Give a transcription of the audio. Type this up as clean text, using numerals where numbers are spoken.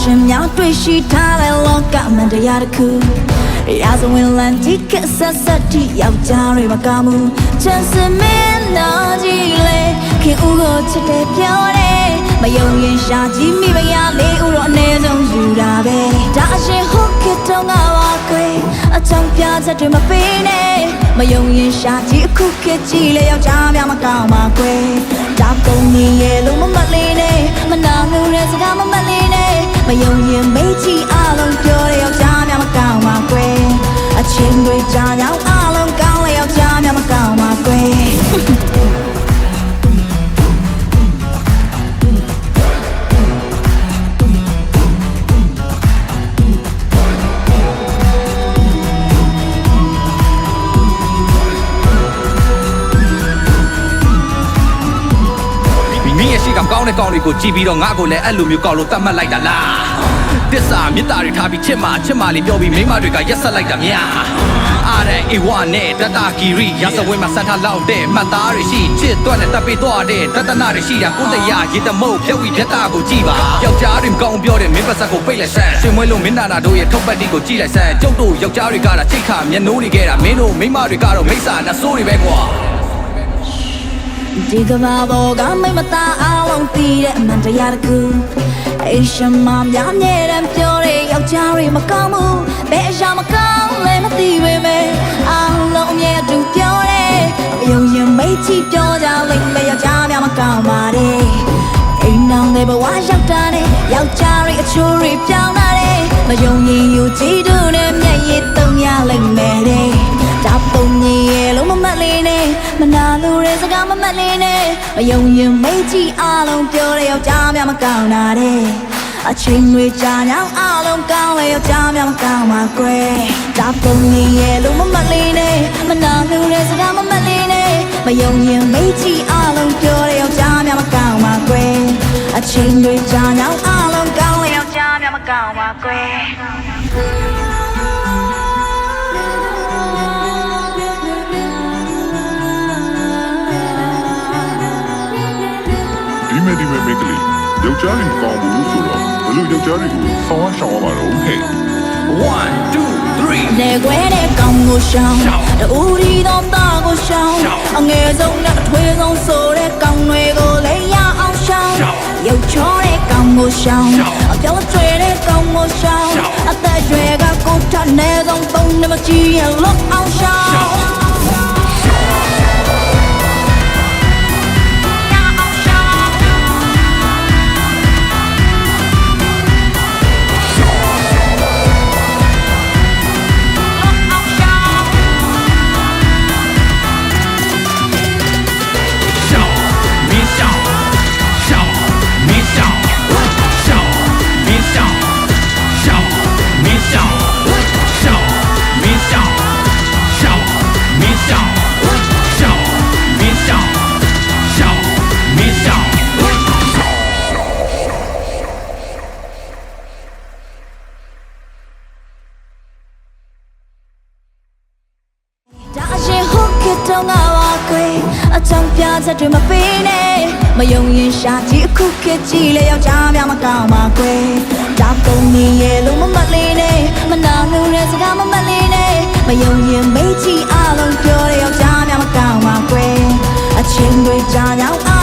ရှင်များတွေ့ရှိထားတဲ့လောကမှန်တရားတစ်ခုရာဇဝင်လန်တီကဆက်ဆက်တီယောက်ျားတွေမကမှုချမ်းစမင်းနာကြီးလေခင်ဦးကိုချစ်တယ်ပြောတယ်မယုံရင်ရှာကြည့်မိမရလေးဦးတော့အနည်းဆုံးယူတာပဲဒါအရှင်ဟုတ်ကဲ့တော့ငါပါကွယ်အချောင်ပြချက်တွေမပေးနဲ့မယုံရင်ရှာကြည့်အခုခေတ်ကြီးလေယောက်ျားများမကောင်းပါကွယ်ဒါပုံကြီးရဲ့လုံးမမလေးနဲ့မနာလို့တဲ့စကားမမလေးနဲ့မယုံရင်မေးကြည့်အားလုံးပြောတဲ့ယောက်ျားများမကောင်းပါကွယ်အချင်းတွေကြာရောက်အားလုံးကောင်းလေယောက်ျားများမကောင်းပါကွယ်ကောင်းတဲ့ကောင်းတွေကိုကြည်ပြီးတော့ငါ့ကိုလည်းအဲ့လိုမျိုးကောက်လို့တတ်မှတ်လိုက်တာလားတစ္ဆာမေတ္တာတွေထားပြီးချစ်မလေးပြောပြီးမိမတွေကရက်ဆက်လိုက်တာများအားတဲ့အေဝါနဲ့တတကီရီရသဝင်းမှာစံထားလောက်တဲ့မှတ်သားတွေရှိချစ်တွက်နဲ့တပ်ပေးသွားတဲ့တတနာတွေရှိတာကိုတရားရေတမုတ်ဖြုတ်ပြီးပြတ်တာကိုကြည်ပါယောက်ျားတွေမကောင်းပြောတဲ့မင်းပတ်ဆက်ကိုပိတ်လိုက်ဆန်းရှင်မွေးလို့မင်းနာနာတို့ရဲ့ထုတ်ပတ်တီကိုကြည်လိုက်ဆန်းကျုပ်တို့ယောက်ျားတွေကတာချိတ်ခါမျက်နှိုးနေခဲ့တာမင်းတို့မိမတွေကတော့မိစ္ဆာနှဆိုးတွေပဲကွာဒီကဘာဘောကမိမသားအားလုံးတည်တဲ့အမှန်တရားတစ်ခုအိရှင်မများမြဲတမ်းပြောတဲ့ယောက်ျားတွေမကောင်းဘူးဘယ်အရာမကောင်းလဲမသိပေမဲ့အားလုံးအမြဲတူပြောတယ်ယုံရင်မေ့ချပြောကြလိမ့်မယ်ယောက်ျားများမကောင်းပါနဲ့အိမ်နောင်တွေဘဝရောက်တာနဲ့ယောက်ျားတွေအချိုးတွေပြောင်းလာတယ်မယုံရင်ယူကြည့်တို့နဲ့မျက်ရည်တုံရလိမ့်မယ်တဲ့ဒါပုံကြီးရဲ့လုံးမမတ်လေးနဲ့မနာလို့တဲ့စကားမမတ်လေးနဲ့မယုံရင်မေးကြည့်အားလုံးပြောတဲ့ယောက်ျားများမကောင်းတာတဲ့အချိန်တွေကြာရောက်အားလုံးကောင်းလေယောက်ျားများမကောင်းပါကွယ်ဒါပုံကြီးရဲ့လုံးမမတ်လေးနဲ့မနာလို့တဲ့စကားမမတ်လေးနဲ့မယုံရင်မေးကြည့်အားလုံးပြောတဲ့ယောက်ျားများမကောင်းပါကွယ်အချိန်တွေကြာရောက်အားလုံးကောင်းလေယောက်ျားများမကောင်းပါကွယ်ဒီမဲ့မိတ်ကလေးယောက်ျားတွေကောင်းဘူးဆိုတော့ဘလို့ယောက်ျားတွေကိုဆောင်းရှောင်းရမှာတော့ဟဲ့ 1 2 3နေခွဲတဲ့ကောင်းကိုရှောင်းတူရီတော့တာကိုရှောင်းအငယ်ဆုံးနဲ့အထွေးဆုံးဆိုတဲ့ကောင်းတွေကိုလည်းရအောင်ရှောင်းရုပ်ချောတဲ့ကောင်းကိုရှောင်းအပြောင်းကျွေတဲ့ကောင်းကိုရှောင်းအသက်တွေကကိုထနေဆုံးသုံးနေမကြည့်ရလို့အောင်ရှောင်းတော့ငါပါကွယ်အချောင်ပြချက်တွေမပေးနဲ့မယုံရင်ရှာကြည့်အခုခေတ်ကြီးလေယောက်ျားများမကောင်းပါကွယ်ဒါပုံကြီးရဲ့လုံးမမတ်လေးနဲ့မနာလို့တဲ့စကားမမတ်လေးနဲ့မယုံရင်မေးကြည့်အားလုံးပြောတဲ့ယောက်ျားများမကောင်းပါကွယ်အချင်းတွေကြာရောက်